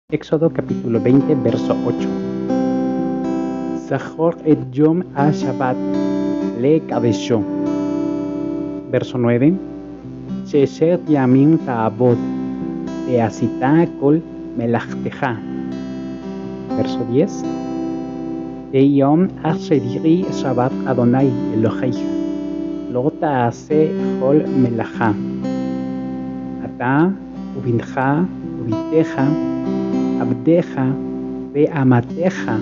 Éxodo capítulo 20, verso 8. Zachor et yom ha-Shabbat le kadesho. Verso 9. Sheshet yamim ta'abod ve'asita kol melachteja. Verso 10. Yom asheriri Shabbat Adonai Eloheicha lo ta'ase kol melacha. Ata ubincha ubiteja abdeja ve'amateja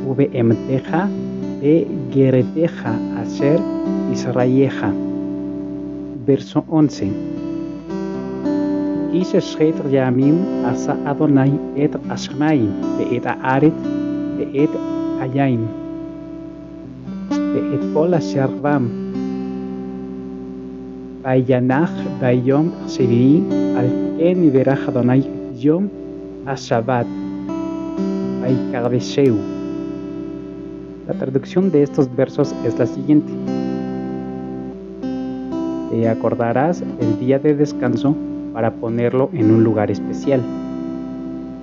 ube'emteja ve'gereteja asher israyeja. Verso 11. Ki sheshet yamim asa Adonai et Hashamayim ve'et haaretz ve'et hayim ve'et kol asher bam vayanach bayom asheri al ken yiberach Adonai Yom ha-Shabbat Vaikadesheu. La traducción de estos versos es la siguiente: te acordarás el día de descanso para ponerlo en un lugar especial.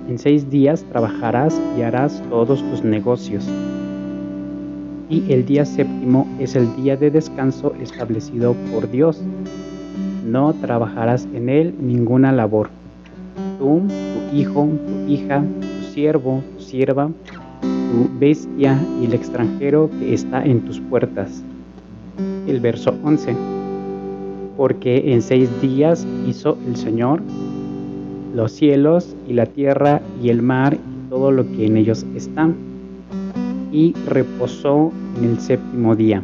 En 6 días trabajarás y harás todos tus negocios. Y el día séptimo es el día de descanso establecido por Dios. No trabajarás en él ninguna labor. Tú, tu hijo, tu hija, tu siervo, tu sierva, tu bestia y el extranjero que está en tus puertas. El verso 11. Porque en 6 días hizo el Señor los cielos y la tierra y el mar y todo lo que en ellos está, y reposó en el séptimo día.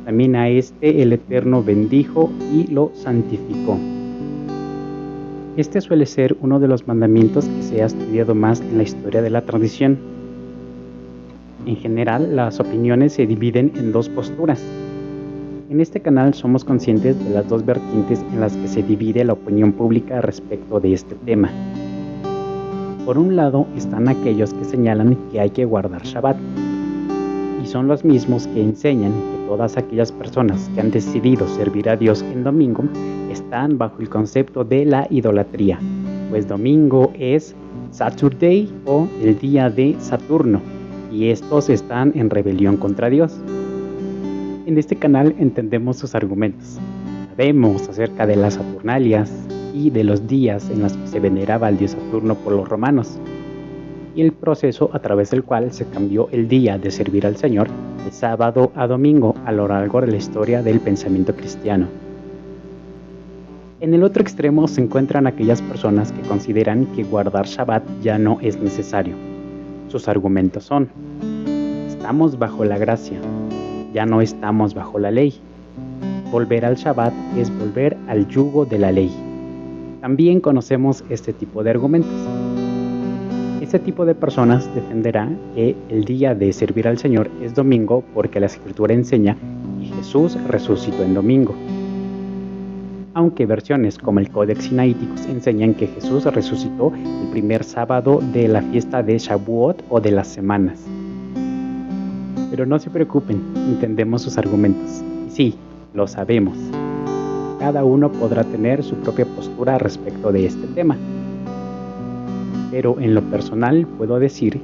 También a este el Eterno bendijo y lo santificó. Este suele ser uno de los mandamientos que se ha estudiado más en la historia de la tradición. En general, las opiniones se dividen en 2 posturas. En este canal somos conscientes de las 2 vertientes en las que se divide la opinión pública respecto de este tema. Por un lado están aquellos que señalan que hay que guardar Shabbat, y son los mismos que enseñan que todas aquellas personas que han decidido servir a Dios en domingo están bajo el concepto de la idolatría, pues domingo es Saturday o el día de Saturno, y estos están en rebelión contra Dios. En este canal entendemos sus argumentos, sabemos acerca de las Saturnalias y de los días en los que se veneraba al dios Saturno por los romanos, y el proceso a través del cual se cambió el día de servir al Señor de sábado a domingo a lo largo de la historia del pensamiento cristiano. En el otro extremo se encuentran aquellas personas que consideran que guardar Shabbat ya no es necesario. Sus argumentos son: estamos bajo la gracia, ya no estamos bajo la ley. Volver al Shabbat es volver al yugo de la ley. También conocemos este tipo de argumentos. Este tipo de personas defenderá que el día de servir al Señor es domingo porque la Escritura enseña que Jesús resucitó en domingo. Aunque versiones como el Codex Sinaíticus enseñan que Jesús resucitó el primer sábado de la fiesta de Shavuot o de las semanas. Pero no se preocupen, entendemos sus argumentos. Y sí, lo sabemos. Cada uno podrá tener su propia postura respecto de este tema. Pero en lo personal puedo decir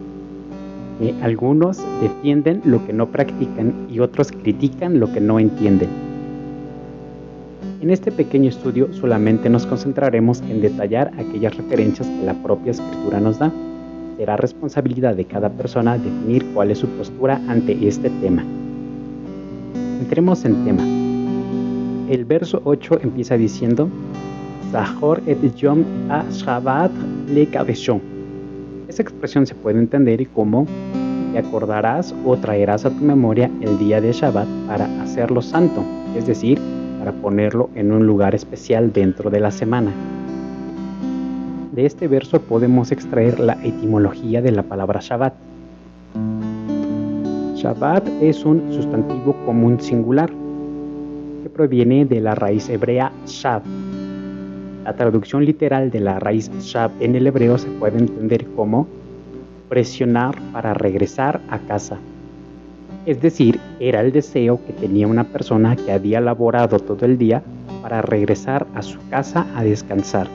que algunos defienden lo que no practican y otros critican lo que no entienden. En este pequeño estudio solamente nos concentraremos en detallar aquellas referencias que la propia Escritura nos da. Será responsabilidad de cada persona definir cuál es su postura ante este tema. Entremos en tema. El verso 8 empieza diciendo: Zachor et yom ha-Shabbat le kadesho. Esa expresión se puede entender como: te acordarás o traerás a tu memoria el día de Shabbat para hacerlo santo, es decir, para ponerlo en un lugar especial dentro de la semana. De este verso podemos extraer la etimología de la palabra Shabbat. Shabbat es un sustantivo común singular que proviene de la raíz hebrea shab. La traducción literal de la raíz shab en el hebreo se puede entender como presionar para regresar a casa. Es decir, era el deseo que tenía una persona que había laborado todo el día para regresar a su casa a descansar.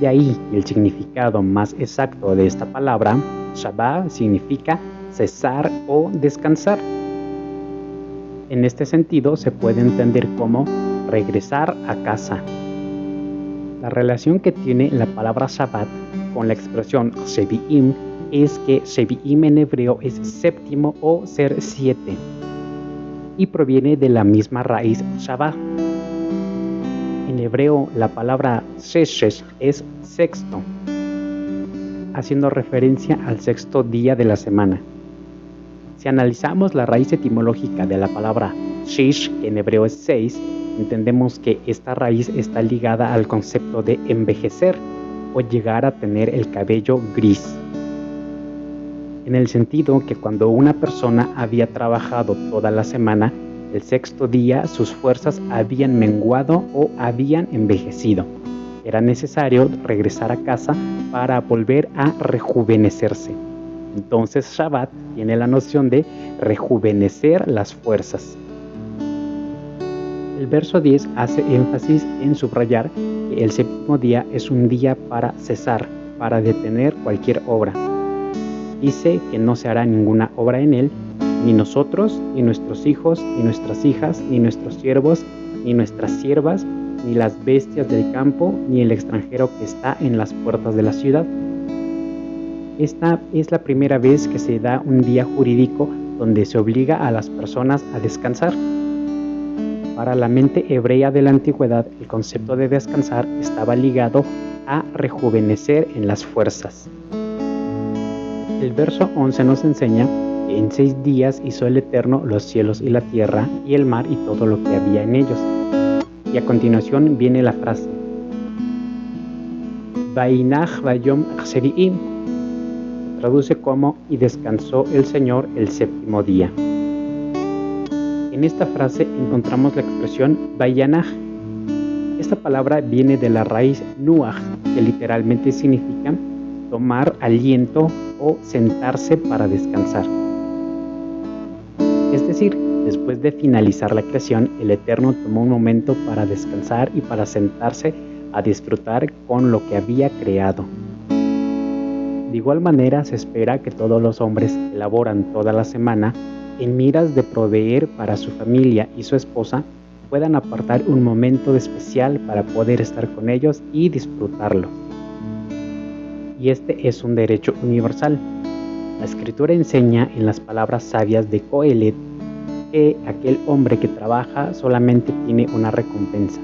De ahí el significado más exacto de esta palabra, Shabbat, significa cesar o descansar. En este sentido se puede entender como regresar a casa. La relación que tiene la palabra Shabbat con la expresión Shevi'im es que Shevi'im en hebreo es séptimo o ser 7 y proviene de la misma raíz Shabbat. En hebreo la palabra Sheshesh es sexto, haciendo referencia al sexto día de la semana. Si analizamos la raíz etimológica de la palabra Shish, que en hebreo es 6, entendemos que esta raíz está ligada al concepto de envejecer o llegar a tener el cabello gris. En el sentido que cuando una persona había trabajado toda la semana, el sexto día sus fuerzas habían menguado o habían envejecido. Era necesario regresar a casa para volver a rejuvenecerse. Entonces Shabbat tiene la noción de rejuvenecer las fuerzas. El verso 10 hace énfasis en subrayar que el séptimo día es un día para cesar, para detener cualquier obra. Dice que no se hará ninguna obra en él, ni nosotros, ni nuestros hijos, ni nuestras hijas, ni nuestros siervos, ni nuestras siervas, ni las bestias del campo, ni el extranjero que está en las puertas de la ciudad. Esta es la primera vez que se da un día jurídico donde se obliga a las personas a descansar. Para la mente hebrea de la antigüedad, el concepto de descansar estaba ligado a rejuvenecer en las fuerzas. El verso 11 nos enseña que en 6 días hizo el Eterno los cielos y la tierra y el mar y todo lo que había en ellos. Y a continuación viene la frase Vainach vayom Shevi'im, traduce como y descansó el Señor el séptimo día. En esta frase encontramos la expresión Vayanach. Esta palabra viene de la raíz Nuach, que literalmente significa tomar aliento o sentarse para descansar. Es decir, después de finalizar la creación, el Eterno tomó un momento para descansar y para sentarse a disfrutar con lo que había creado. De igual manera, se espera que todos los hombres que laboran toda la semana en miras de proveer para su familia y su esposa, puedan apartar un momento especial para poder estar con ellos y disfrutarlo. Y este es un derecho universal. La Escritura enseña en las palabras sabias de Coelet que aquel hombre que trabaja solamente tiene una recompensa: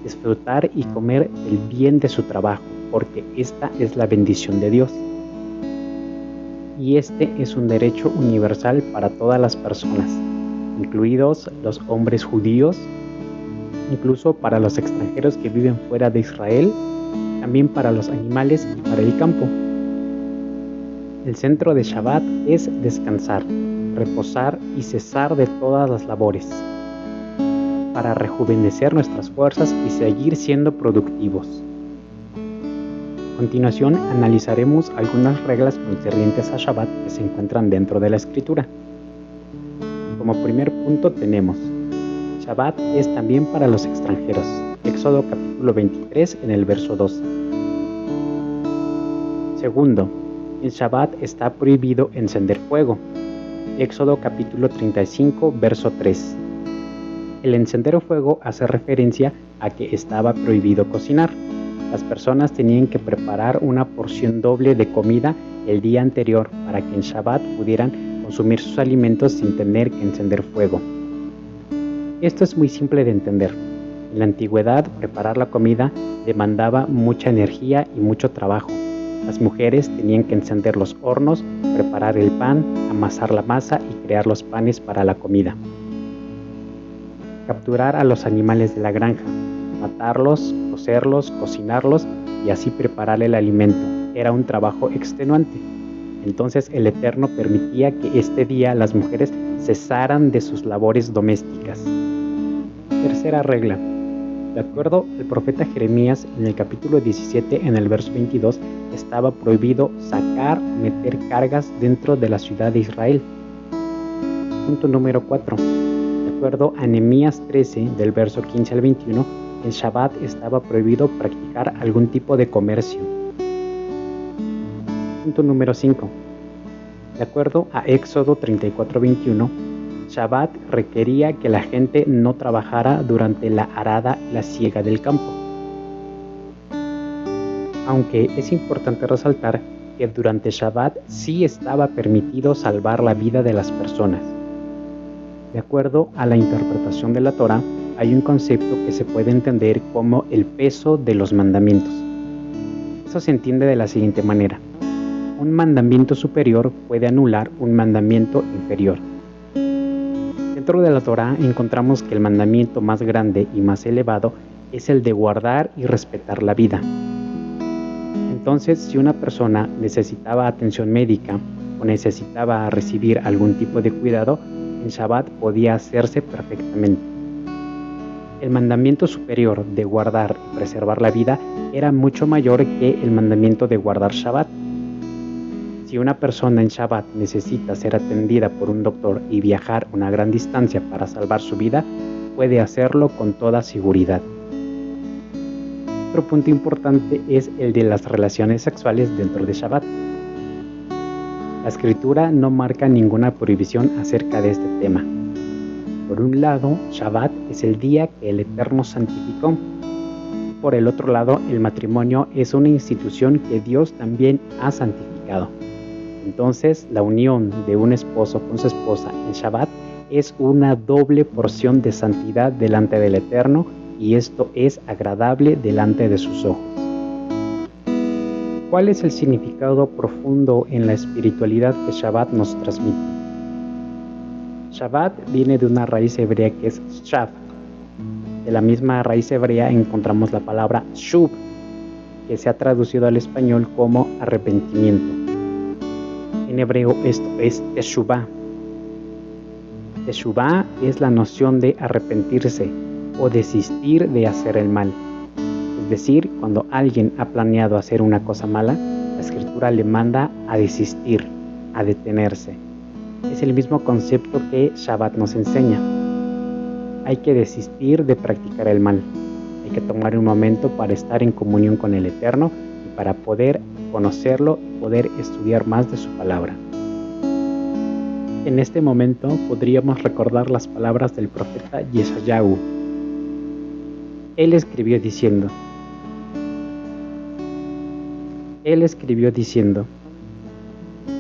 disfrutar y comer el bien de su trabajo, porque esta es la bendición de Dios. Y este es un derecho universal para todas las personas, incluidos los hombres judíos, incluso para los extranjeros que viven fuera de Israel, también para los animales y para el campo. El centro de Shabbat es descansar, reposar y cesar de todas las labores, para rejuvenecer nuestras fuerzas y seguir siendo productivos. A continuación analizaremos algunas reglas concernientes a Shabbat que se encuentran dentro de la Escritura. Como primer punto tenemos: Shabbat es también para los extranjeros. Éxodo capítulo 23 en el verso 2. Segundo, en Shabbat está prohibido encender fuego. Éxodo capítulo 35 verso 3. El encender fuego hace referencia a que estaba prohibido cocinar. Las personas tenían que preparar una porción doble de comida el día anterior para que en Shabbat pudieran consumir sus alimentos sin tener que encender fuego. Esto es muy simple de entender. En la antigüedad, preparar la comida demandaba mucha energía y mucho trabajo. Las mujeres tenían que encender los hornos, preparar el pan, amasar la masa y crear los panes para la comida. Capturar a los animales de la granja, matarlos, cocerlos, cocinarlos y así preparar el alimento. Era un trabajo extenuante. Entonces el Eterno permitía que este día las mujeres cesaran de sus labores domésticas. Tercera regla. De acuerdo al profeta Jeremías, en el capítulo 17, en el verso 22, estaba prohibido sacar o meter cargas dentro de la ciudad de Israel. Punto número 4. De acuerdo a Nehemías 13, del verso 15 al 21, el Shabbat estaba prohibido practicar algún tipo de comercio. Punto número 5. De acuerdo a Éxodo 34:21, Shabbat requería que la gente no trabajara durante la arada y la siega del campo. Aunque es importante resaltar que durante Shabbat sí estaba permitido salvar la vida de las personas. De acuerdo a la interpretación de la Torá, hay un concepto que se puede entender como el peso de los mandamientos. Eso se entiende de la siguiente manera. Un mandamiento superior puede anular un mandamiento inferior. Dentro de la Torá encontramos que el mandamiento más grande y más elevado es el de guardar y respetar la vida. Entonces, si una persona necesitaba atención médica o necesitaba recibir algún tipo de cuidado, en Shabbat podía hacerse perfectamente. El mandamiento superior de guardar y preservar la vida era mucho mayor que el mandamiento de guardar Shabbat. Si una persona en Shabbat necesita ser atendida por un doctor y viajar una gran distancia para salvar su vida, puede hacerlo con toda seguridad. Otro punto importante es el de las relaciones sexuales dentro de Shabbat. La Escritura no marca ninguna prohibición acerca de este tema. Por un lado, Shabbat es el día que el Eterno santificó. Por el otro lado, el matrimonio es una institución que Dios también ha santificado. Entonces, la unión de un esposo con su esposa en Shabbat es una doble porción de santidad delante del Eterno, y esto es agradable delante de sus ojos. ¿Cuál es el significado profundo en la espiritualidad que Shabbat nos transmite? Shabbat viene de una raíz hebrea que es shav. De la misma raíz hebrea encontramos la palabra shuv, que se ha traducido al español como arrepentimiento. En hebreo esto es teshuvah. Teshuvah es la noción de arrepentirse o desistir de hacer el mal. Es decir, cuando alguien ha planeado hacer una cosa mala, la Escritura le manda a desistir, a detenerse. Es el mismo concepto que Shabbat nos enseña. Hay que desistir de practicar el mal. Hay que tomar un momento para estar en comunión con el Eterno y para poder conocerlo y poder estudiar más de su palabra. En este momento podríamos recordar las palabras del profeta Yeshayahu. Él escribió diciendo,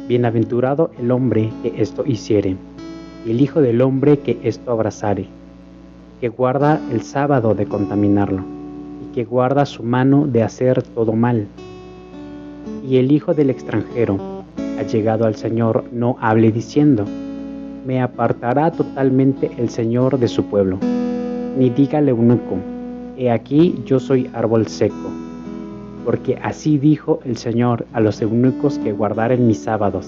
Bienaventurado el hombre que esto hiciere, y el hijo del hombre que esto abrazare, que guarda el sábado de contaminarlo, y que guarda su mano de hacer todo mal. Y el hijo del extranjero, allegado al Señor, no hable diciendo, me apartará totalmente el Señor de su pueblo, ni diga al eunuco, he aquí yo soy árbol seco. Porque así dijo el Señor a los eunucos que guardaren mis sábados,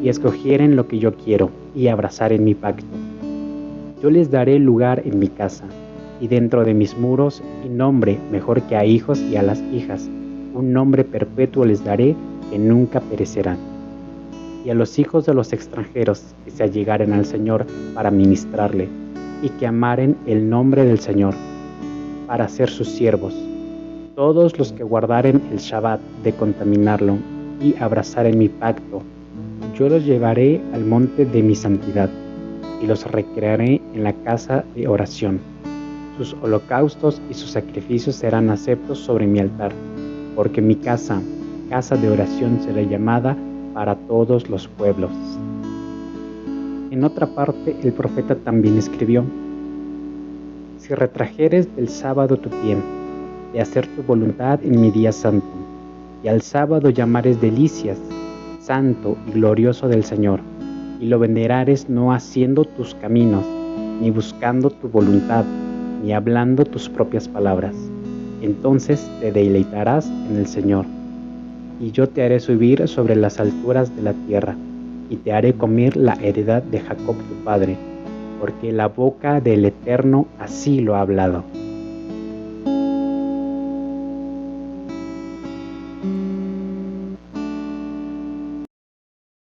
y escogieren lo que yo quiero, y abrazaren mi pacto. Yo les daré lugar en mi casa, y dentro de mis muros, y nombre mejor que a hijos y a las hijas, un nombre perpetuo les daré que nunca perecerán. Y a los hijos de los extranjeros que se allegaren al Señor para ministrarle, y que amaren el nombre del Señor, para ser sus siervos. Todos los que guardaren el Shabbat de contaminarlo y abrazaren mi pacto, yo los llevaré al monte de mi santidad y los recrearé en la casa de oración. Sus holocaustos y sus sacrificios serán aceptos sobre mi altar, porque mi casa, casa de oración será llamada para todos los pueblos. En otra parte, el profeta también escribió, si retrajeres del sábado tu pie, de hacer tu voluntad en mi día santo, y al sábado llamares delicias, santo y glorioso del Señor, y lo venerares no haciendo tus caminos, ni buscando tu voluntad, ni hablando tus propias palabras. Entonces te deleitarás en el Señor, y yo te haré subir sobre las alturas de la tierra, y te haré comer la heredad de Jacob tu padre, porque la boca del Eterno así lo ha hablado.